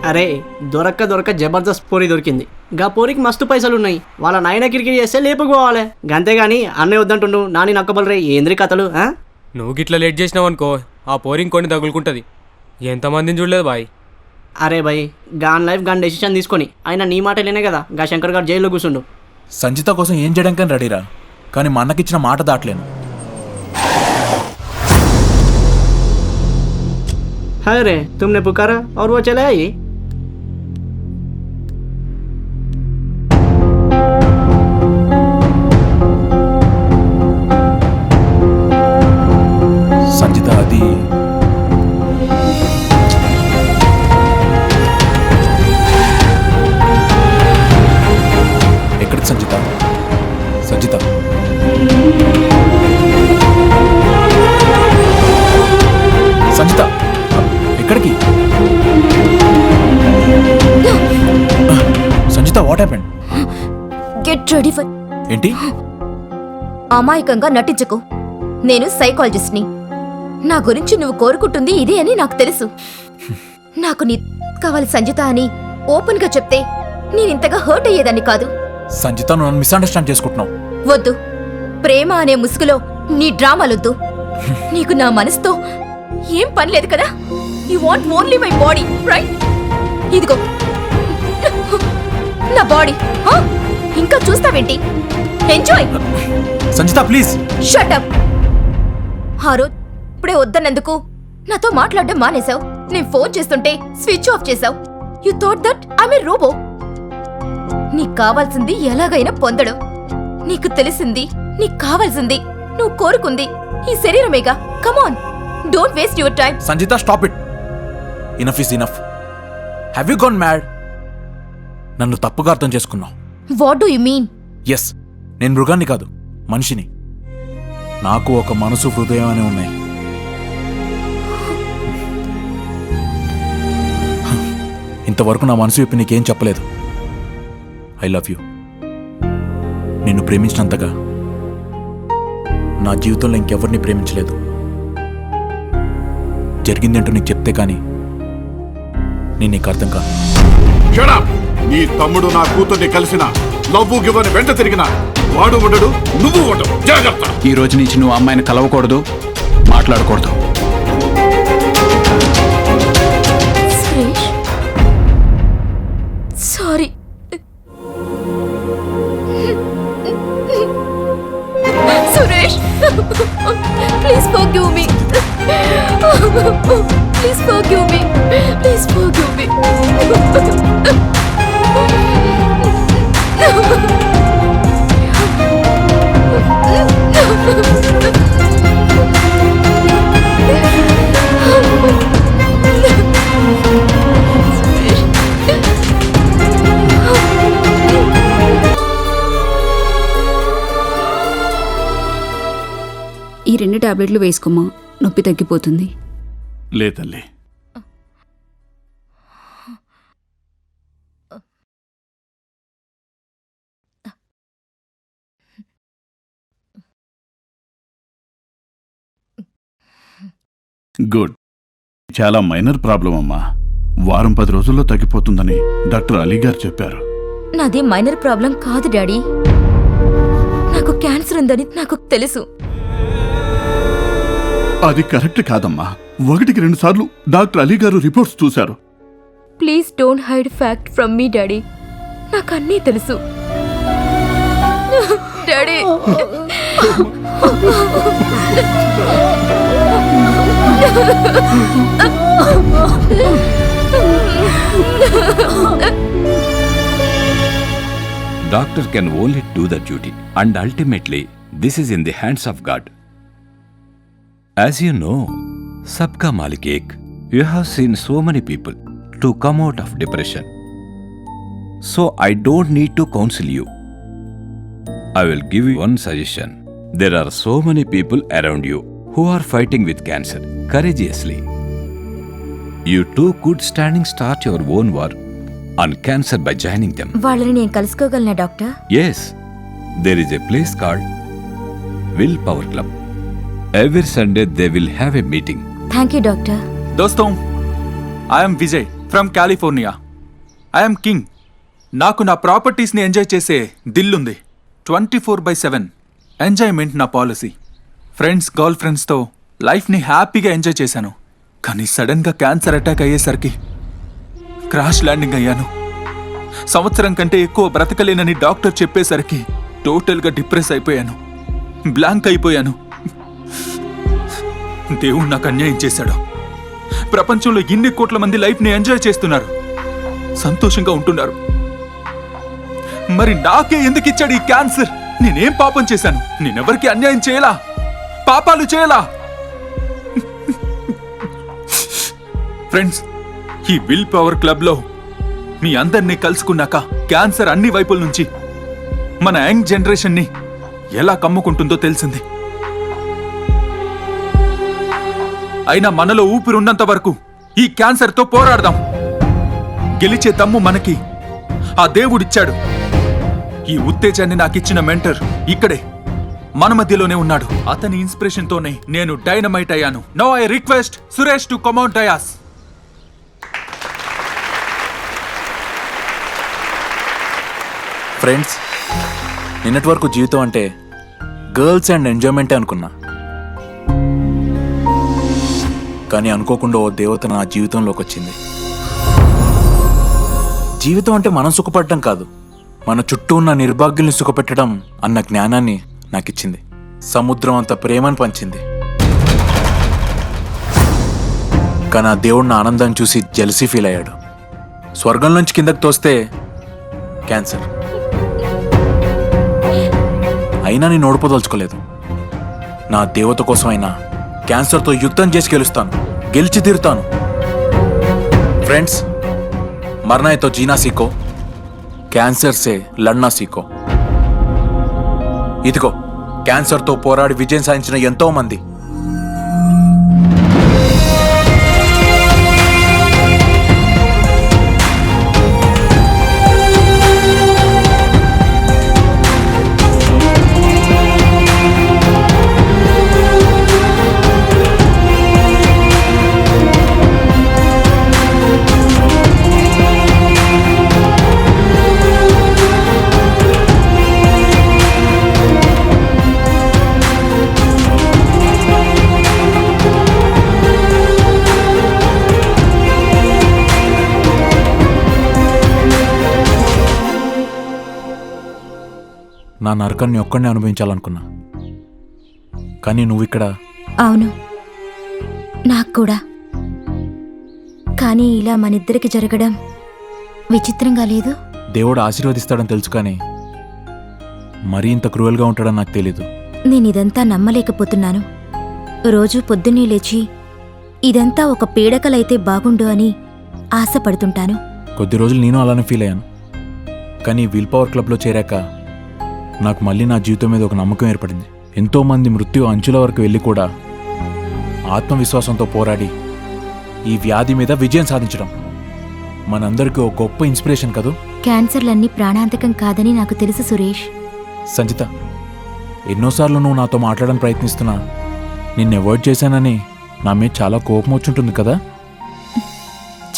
అరే దొరక్క జబర్దస్త్ పోరి దొరికింది. గా పోరికి మస్తు పైసలున్నాయి. వాళ్ళ నాయన కిరికిరి చేస్తే లేపుకోవాలి. గంతేగాని అన్నయ్య వద్దంటుండు నాని నక్కబలరే ఏంద్రి కథలు. నువ్వు గిట్లా లేట్ చేసినావు అనుకో ఆ పోరి ఇంకొని తగులుకుంటుంది. ఎంతమందిని చూడలేదు బాయ్. అరే భయ్ గాన్ లైఫ్ గాన్ డెసిషన్ తీసుకొని ఆయన నీ మాటలేనే కదా గా శంకర్ గారు జైల్లో కూర్చుండు. సంజిత కోసం ఏం చేయడానికి రెడీరా, కానీ మా అన్నకిచ్చిన మాట దాటలేను. अरे तुमने पुकारा और वो चले आई. సంజిత అది ఎక్కడికి సంజిత? సంజిత సంజిత ఎక్కడికి? Sanjitha what happened? Get ready for. ఏంటి? అమాయకంగా నటించకు. నేను సైకాలజిస్ట్ని. నా గురించి నువ్వు కోరుకుంటుంది ఇదే అని నాకు తెలుసు. నాకు నీ కావాలి సంజిత అని ఓపెన్ గా చెప్తే నేనింతగా హర్ట్ అయ్యేదాన్ని కాదు. సంజిత నువ్వు నన్ను మిస్అండర్స్టాండ్ చేసుకుంటున్నావు. వద్దు, ప్రేమ అనే ముసుగులో నీ డ్రామాలొద్దు. నీకు నా మనసుతో ఏం పని లేదు కదా. You want only my body right? ఇదిగో నా బాడీ. ఇంకా చూస్తావేంటి? Enjoy. Sanjitha please shut up. ఆ రోజు ఇప్పుడే వద్దన్నందుకు నాతో మాట్లాడడం మానేశావు. నేను ఫోన్ చేస్తుంటే స్విచ్ ఆఫ్ చేశావు. You thought that I'm a robot. నీకు కావాల్సింది ఎలాగైనా పొందడం. నీకు తెలిసింది, నీకు కావాల్సింది, నువ్వు కోరుకుంది ఈ శరీరమేగా. Come on, don't waste your time. Sanjitha stop it. Enough is enough. Have you gone mad? నన్ను తప్పుగా అర్థం చేసుకున్నావు. What do you mean? Yes, నేను మృగాన్ని కాదు, మనిషిని. నాకు ఒక మనసు, హృదయం అని ఉన్నాయి. ఇంతవరకు నా మనసు చెప్పి నీకేం చెప్పలేదు. I love you. నిన్ను ప్రేమించినంతగా నా జీవితంలో ఇంకెవరిని ప్రేమించలేదు. జరిగిందేంటో నీకు చెప్తే కానీ నేను నీకు అర్థం కాదు. నీ తమ్ముడు నా కూతుర్ని కలిసిన లవ్వు గివ్వని వెంట తిరిగిన వాడు ఉండడు, నువ్వు ఉండవు. జాగ్రత్త. ఈ రోజు నుంచి నువ్వు అమ్మాయిని కలవకూడదు, మాట్లాడకూడదు. Sorry. Suresh, please forgive me. Please forgive me. Please forgive me. ఈ 2 టాబ్లెట్లు వేసుకోమా, నొప్పి తగ్గిపోతుంది. లేదల్లే, గుడ్. చాలా మైనర్ ప్రాబ్లం అమ్మా. వారం 10 రోజుల్లో తగ్గిపోతుందని డాక్టర్ అలీ గారు చెప్పారు. నాది మైనర్ ప్రాబ్లం కాదు డాడీ. నాకు క్యాన్సర్ ఉందని నాకు తెలుసు. అది కరెక్ట్ కాదమ్మా. 1కి 2 సార్లు డాక్టర్ అలీ గారు రిపోర్ట్స్ చూశారు. Please don't hide fact from me daddy. నాకు అన్నీ తెలుసు daddy. Doctor can only do the duty, and ultimately, this is in the hands of God. As you know, Sabka Malik Ek, you have seen so many people to come out of depression. So I don't need to counsel you. I will give you one suggestion. There are so many people around you who are fighting with cancer courageously. You too could standing start your own war on cancer by joining them. వాళ్ళని నేను కలుసుకోగలనా doctor? Yes, there is a place called Willpower Club. Every Sunday they will have a meeting. Thank you doctor. దోస్తం, I'm Vijay from California. I'm king. నాకు నా ప్రాపర్టీస్ని enjoy చేసే దిల్లుంది. 24/7 enjoyment నా policy. Friends, girl ఫ్రెండ్స్తో లైఫ్ని హ్యాపీగా ఎంజాయ్ చేశాను. కానీ సడన్గా క్యాన్సర్ అటాక్ అయ్యేసరికి క్రాష్ ల్యాండింగ్ అయ్యాను. సంవత్సరం కంటే ఎక్కువ బ్రతకలేనని డాక్టర్ చెప్పేసరికి టోటల్గా డిప్రెస్ అయిపోయాను, బ్లాంక్ అయిపోయాను. దేవుడు నాకు అన్యాయం చేశాడు. ప్రపంచంలో ఇన్ని కోట్ల మంది లైఫ్ని ఎంజాయ్ చేస్తున్నారు, సంతోషంగా ఉంటున్నారు. మరి నాకే ఎందుకు ఇచ్చాడు ఈ క్యాన్సర్? నేనేం పాపం చేశాను? నేనెవరికి అన్యాయం చేయలా, పాపాలు చేయలా. ఫ్రెండ్స్, ఈ విల్ పవర్ క్లబ్లో మీ అందరినీ కలుసుకున్నాక క్యాన్సర్ అన్ని వైపుల నుంచి మన యంగ్ జనరేషన్ని ఎలా కమ్ముకుంటుందో తెలిసింది. అయినా మనలో ఊపిరున్నంత వరకు ఈ క్యాన్సర్తో పోరాడదాం. గెలిచే దమ్ము మనకి ఆ దేవుడిచ్చాడు. ఈ ఉత్తేజాన్ని నాకిచ్చిన మెంటర్ ఇక్కడే మన మధ్యలోనే ఉన్నాడు. అతని ఇన్స్పిరేషన్ తోనే నేను డైనమైట్ అయ్యాను. Now I request Suresh to come on dais. Friends, నిన్నటి వరకు జీవితం అంటే గర్ల్స్ అండ్ ఎంజాయ్మెంటే అనుకున్నా. కానీ అనుకోకుండా ఓ దేవత నా జీవితంలోకి వచ్చింది. జీవితం అంటే మనం సుఖపడటం కాదు, మన చుట్టూ ఉన్న నిర్భాగ్యుల్ని సుఖపెట్టడం అన్న జ్ఞానాన్ని నాకిచ్చింది. సముద్రం అంత ప్రేమను పంచింది. కానీ ఆ దేవుడు నా ఆనందాన్ని చూసి జెలసీ ఫీల్ అయ్యాడు. స్వర్గం నుంచి కిందకి తోస్తే క్యాన్సర్. అయినా నేను ఓడిపోదలుచుకోలేదు. నా దేవత కోసమైనా క్యాన్సర్తో యుద్ధం చేసి గెలుస్తాను, గెలిచి తీరుతాను. ఫ్రెండ్స్, मरना है तो जीना सीखो, कैंसर से लड़ना सीखो. ఇదిగో క్యాన్సర్తో పోరాడి విజయం సాధించిన ఎంతో మంది. నా నరకాన్ని ఒక్కడినే అనుభవించాలనుకున్నా. కానీ నువ్వు ఇక్కడ. అవును, నాకు కూడా. కానీ ఇలా మనిద్దరికి జరగడం విచిత్రంగా లేదు? దేవుడు ఆశీర్వదిస్తాడని తెలుసు, కానీ మరీ ఇంత క్రూయల్గా ఉంటాడని నాకు తెలీదు. నేనిదంతా నమ్మలేకపోతున్నాను. రోజు పొద్దున్నే లేచి ఇదంతా ఒక పీడకలైతే బాగుండు అని ఆశపడుతుంటాను. కొద్ది రోజులు నేను అలానే ఫీల్ అయ్యాను. కానీ విల్ పవర్ క్లబ్లో చేరాక నాకు మళ్ళీ నా జీవితం మీద ఒక నమ్మకం ఏర్పడింది. ఎంతోమంది మృత్యు అంచుల వరకు వెళ్ళి కూడా ఆత్మవిశ్వాసంతో పోరాడి ఈ వ్యాధి మీద విజయం సాధించడం మనందరికీ ఒక గొప్ప ఇన్స్పిరేషన్ కదూ. క్యాన్సర్లన్నీ ప్రాణాంతకం కాదని నాకు తెలుసు సురేష్. సంచిత, ఎన్నోసార్లు నువ్వు నాతో మాట్లాడడానికి ప్రయత్నిస్తున్నా నిన్ను అవాయిడ్ చేశానని నా మీద చాలా కోపం వచ్చుంటుంది కదా.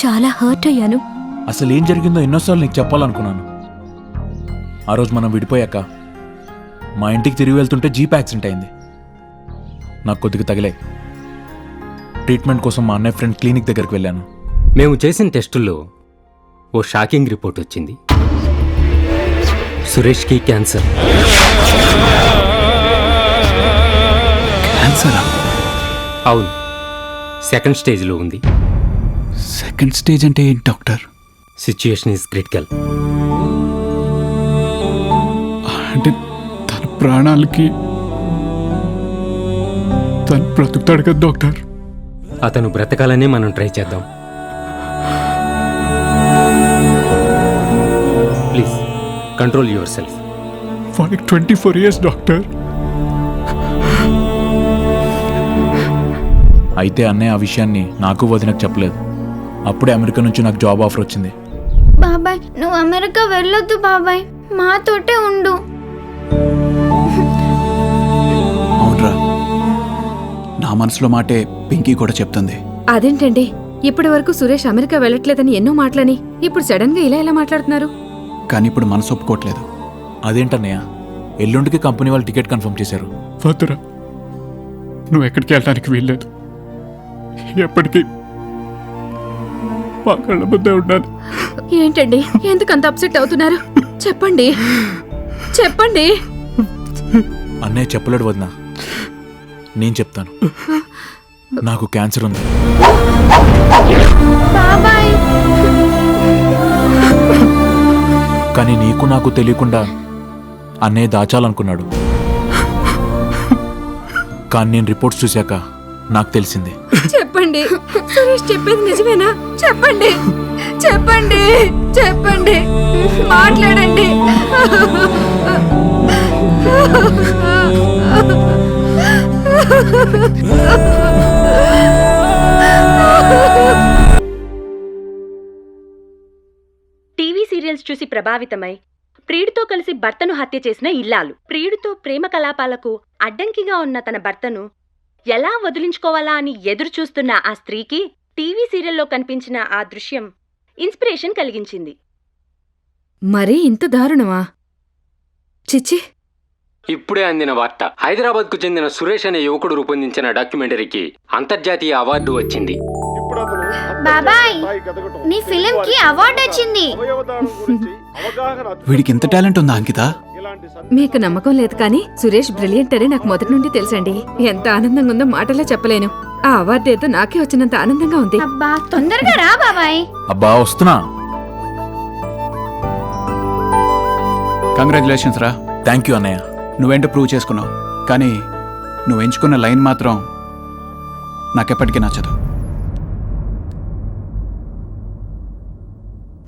చాలా హర్ట్ అయ్యాను. అసలు ఏం జరిగిందో ఎన్నోసార్లు నీకు చెప్పాలనుకున్నాను. ఆ రోజు మనం విడిపోయాక మా ఇంటికి తిరిగి వెళ్తుంటే జీప్ యాక్సిడెంట్ అయింది. నాకు కొద్దిగా తగిలాయి. ట్రీట్మెంట్ కోసం మా అన్నయ్య ఫ్రెండ్ క్లినిక్ దగ్గరికి వెళ్ళాను. మేము చేసిన టెస్టుల్లో ఓ షాకింగ్ రిపోర్ట్ వచ్చింది. సురేష్కి క్యాన్సర్. క్యాన్సరా? అవును, సెకండ్ స్టేజ్లో ఉంది. సెకండ్ స్టేజ్ అంటే ఏంటి డాక్టర్? Situation is critical. అంటే తన ప్రాణాలకి తను బ్రతుకుతాడు కదా డాక్టర్? అతను బ్రతకాలనే మనం ట్రై చేద్దాం. Please control your self. వాడికి 24 years డాక్టర్. అయితే అన్నయ్య ఆ విషయాన్ని నాకు వదినకు చెప్పలేదు. అప్పుడే అమెరికా నుంచి నాకు జాబ్ ఆఫర్ వచ్చింది. బాబాయ్, నువ్వు అమెరికా వెళ్ళొద్దు బాబాయ్, మాతోటే ఉండు. అవునరా, నా మనసులో మాటే పింకీ కూడా చెప్తుంది. అదేంటండి, ఇప్పటి వరకు సురేష్ అమెరికా వెళ్ళట్లేదని ఎన్నో మాటలని ఇప్పుడు సడన్ గా ఇలా ఎలా మాట్లాడుతున్నారు? కానీ ఇప్పుడు మనసు ఒప్పుకోవట్లేదు. అదేంటన్నయ్య, ఎల్లుండికి కంపెనీ వాళ్ళు టికెట్ కన్ఫర్మ్ చేశారు. వద్దురా, నువ్వు ఎక్కడికి వెళ్ళడానికి వీల్లేదు. ఎప్పటికీ మా కళ్ళ ముందే ఉండాలి. ఏంటండి ఎందుకు అంత అప్సెట్ అవుతున్నారు? చెప్పండి చెప్పండి. అన్నయ్య చెప్పలేడు వదినా, నేను చెప్తాను. నాకు క్యాన్సర్ ఉంది. బాబాయ్ కానీ నీకు నాకు తెలియకుండా అన్నయ్య దాచాలనుకున్నాడు. కానీ నేను రిపోర్ట్స్ చూశాక నాకు తెలిసింది. చెప్పండి, సురేష్ చెప్పేది నిజమేనా? చెప్పండి చెప్పండి చెప్పండి, మాట్లాడండి. టీవీ సీరియల్స్ చూసి ప్రభావితమై ప్రియుడితో కలిసి భర్తను హత్య చేసిన ఇల్లాలు, ప్రియుడితో ప్రేమ కలాపాలకు అడ్డంకిగా ఉన్న తన భర్తను ఎలా వదిలించుకోవాలా అని ఎదురు చూస్తున్న ఆ స్త్రీకి టీవీ సీరియల్లో కనిపించిన ఆ దృశ్యం ఇన్స్పిరేషన్ కలిగించింది. మరీ ఇంత దారుణమా? చిచ్చి. ఇప్పుడే అందిన వార్త, హైదరాబాద్కు చెందిన సురేష్ అనే యువకుడు రూపొందించిన డాక్యుమెంటరీకి అంతర్జాతీయ అవార్డు వచ్చింది. బాబాయ్ నీ ఫిలిం కి అవార్డు వచ్చింది. వీడికి ఇంత టాలెంట్ ఉందా అంకిత? మీకు నమ్మకం లేదు కానీ సురేష్ బ్రిలియంట్ అని నాకు మొదటి నుండి తెలుసండి. ఎంత ఆనందంగా ఉందో మాటలో చెప్పలేను. ఆ అవార్డు ఏదో నాకే వచ్చినంత ఆనందంగా ఉంది. అబ్బా తొందరగా రా బాబాయ్. అబ్బా వస్తున్నా. కంగ్రాచులేషన్స్ రా. థ్యాంక్ యూ అన్నయ్య. నువ్వేంటో ప్రూవ్ చేసుకున్నావు, కానీ నువ్వు ఎంచుకున్న లైన్ మాత్రం నాకెప్పటికీ నచ్చదు.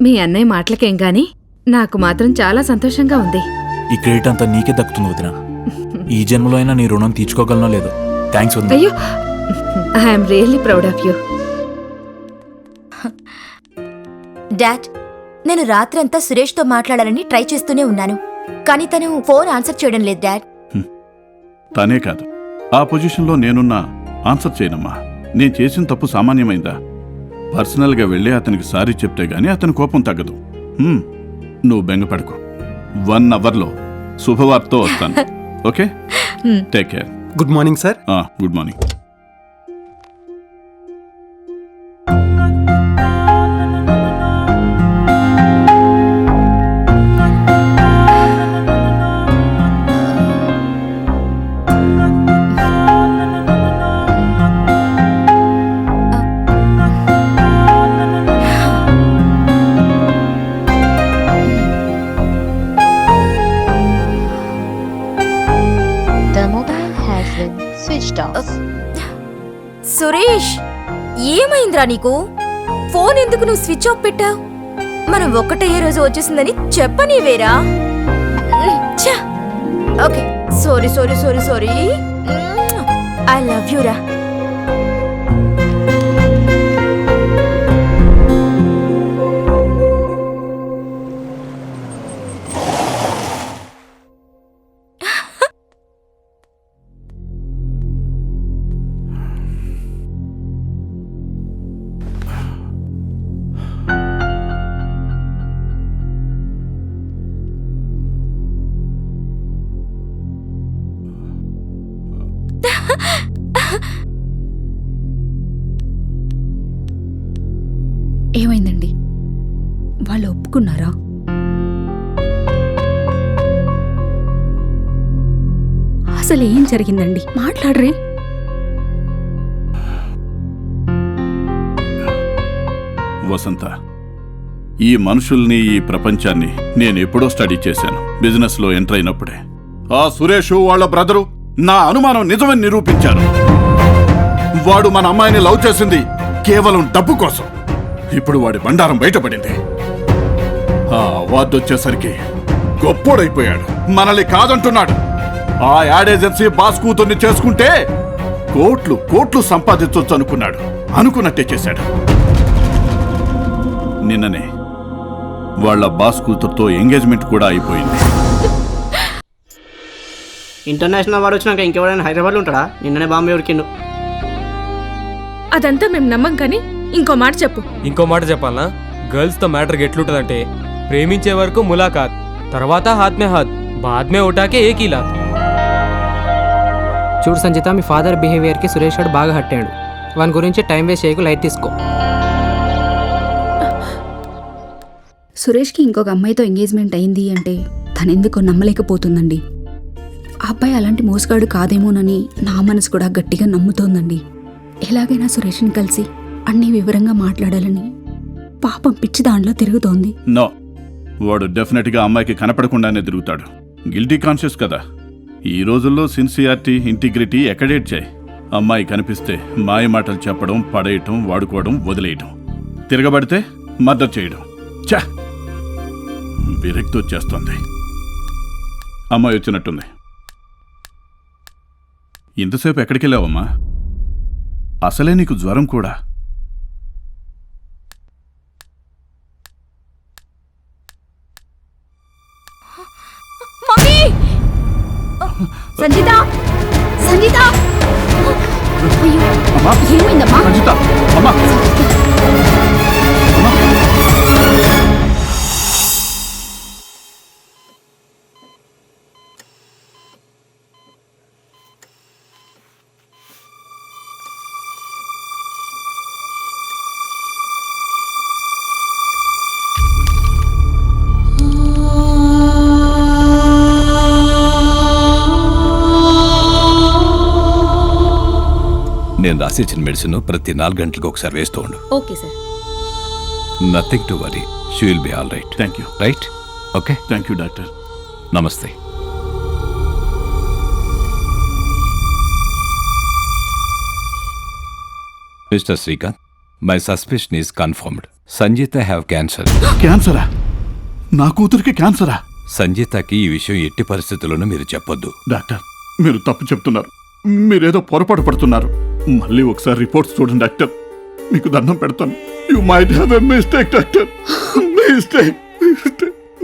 మీ అన్నయ్య మాటలకేం గాని నాకు మాత్రం చాలా సంతోషంగా ఉంది. ఈ క్రెడిట్ అంతా నీకే దక్కుతుంది వదినా. ఈ జన్మలో అయినా నీ రుణం తీర్చుకోగలనో లేదో. థ్యాంక్స్ వదినా. అయ్యో, I'm really proud of you. Dad, నేను రాత్రంతా సురేష్తో మాట్లాడాలని ట్రై చేస్తూనే ఉన్నాను, కానీ తను ఫోన్ ఆన్సర్ చేయడం లేదు డాడ్. తనే కాదు, ఆ పొజిషన్లో నేనున్నా ఆన్సర్ చేయనమ్మా. నేను చేసిన తప్పు సామాన్యమైందా? పర్సనల్గా వెళ్ళి అతనికి సారీ చెప్తే గానీ అతని కోపం తగ్గదు. నువ్వు బెంగపడకు. 1 అవర్లో శుభవార్తతో వస్తాను. Okay, take care. Good morning sir. Good morning. Suresh, ఏమైందిరా నీకు? ఫోన్ ఎందుకు నువ్వు స్విచ్ ఆఫ్ పెట్టావు? మనం ఒక్కటే రోజు వచ్చేసిందని చెప్పని వేరా? Okay, sorry sorry sorry sorry. I love you రా. ఏమైందండి? వాళ్ళు ఒప్పుకున్నారా? అసలు ఏం జరిగిందండి? మాట్లాడరే. వసంత, ఈ మనుషుల్ని, ఈ ప్రపంచాన్ని నేనెప్పుడో స్టడీ చేశాను, బిజినెస్లో ఎంటర్ అయినప్పుడే. ఆ సురేష్ వాళ్ళ బ్రదరు నా అనుమానం నిజమని నిరూపించారు. వాడు మన అమ్మాయిని లవ్ చేసింది కేవలం డబ్బు కోసం. ఇప్పుడు వాడి బండారం బయటపడింది. ఆ అవార్డు వచ్చేసరికి గొప్పోడైపోయాడు. మనల్ని కాదంటున్నాడు. ఆ యాడ్ ఏజెన్సీ బాస్ కూతుర్ని చేసుకుంటే కోట్లు కోట్లు సంపాదించొచ్చు అనుకున్నాడు. అనుకున్నట్టే చేశాడు. నిన్ననే వాళ్ళ బాస్ కూతురుతో ఎంగేజ్మెంట్ కూడా అయిపోయింది. ఇంటర్నేషనల్ అవార్డు వచ్చినాక ఇంకెవరైనా హైదరాబాద్లో ఉంటాడా? నిన్ననే బాంబే ఉరికిండు. అదంతా మేము నమ్మం కానీ ఇంకో మాట చెప్పు. ఇంకో మాట చెప్పాలనా? గర్ల్స్తో మ్యాటర్ ఎట్లుంటుందంటే ప్రేమించే వరకు ములాఖాత్, తర్వాత హాత్ మే హాత్, బాద్ మే ఉటాకే ఏకీలాత్. చూడు సంజిత, మీ ఫాదర్ బిహేవియర్కి సురేష్ గారు బాగా హట్ అయ్యాడు. వాని గురించి టైం వేస్ట్ చేయకు, లైట్ తీసుకో. సురేష్కి ఇంకొక అమ్మాయితో ఎంగేజ్మెంట్ అయింది అంటే తనెందుకో నమ్మలేకపోతుందండి. ఆ అబ్బాయి అలాంటి మోసగాడు కాదేమోనని నా మనసు కూడా గట్టిగా నమ్ముతోందండి. ఎలాగైనా సురేష్ని కలిసి అన్నీ వివరంగా మాట్లాడాలని పాపం పిచ్చి దాంట్లో తిరుగుతోంది. నో, వాడు డెఫినెట్గా అమ్మాయికి కనపడకుండానే తిరుగుతాడు. గిల్టీ కాన్షియస్ కదా. ఈ రోజుల్లో సిన్సియారిటీ, ఇంటిగ్రిటీ ఎక్కడేట్ చేయి. అమ్మాయి కనిపిస్తే మాయ మాటలు చెప్పడం, పడేయటం, వాడుకోవడం, వదిలేయటం, తిరగబడితే మద్దతు చేయడం. చా, విరక్తి వచ్చేస్తుంది. అమ్మాయి వచ్చినట్టుంది. ఇంతసేపు ఎక్కడికి వెళ్ళావమ్మా? అసలే నీకు జ్వరం కూడా. మమ్మీ! సంజిత! సంజిత! అయ్యో, అమ్మా! ఏమైందమ్మా? సంజిత! అమ్మా! అమ్మా! నేను రాసిచ్చిన మెడిసిన్ ప్రతి 4 గంటలకు ఒకసారి వేస్తూ ఉండు. Okay sir. Nothing to worry, she will be all right. Thank you. Right? Okay, thank you doctor. నమస్తే. Mister Srikanth, my suspension is confirmed. Sanjeetha have cancer. క్యాన్సరా? నా కూతురికి క్యాన్సరా? సంజీతకి ఈ విషయం ఎట్టి పరిస్థితుల్లోనూ మీరు చెప్పొద్దు. డాక్టర్, మీరు తప్పు చెప్తున్నారు. మీరేదో పొరపాటు పడుతున్నారు. మళ్ళీ ఒకసారి రిపోర్ట్స్ చూడండి డాక్టర్. మీకు దండం పెడతాను. You might have a mistake doctor. Mistake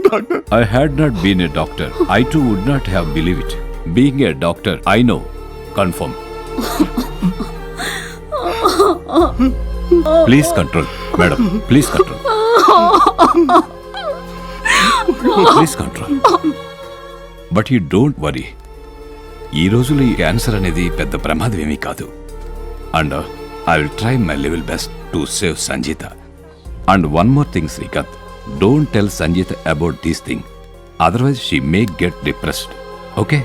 doctor. I had not been a doctor, I too would not have believed it. Being a doctor, I know. Confirm. Please control. Madam, please control. Please control. But you don't worry. ఈ రోజులో ఈ cancer అనేది పెద్ద ప్రమాదం ఏమీ కాదు. And I will try my level best to save Sanjeeta. And one more thing Srikanth, don't tell Sanjeeta about these thing, otherwise she may get depressed. Okay?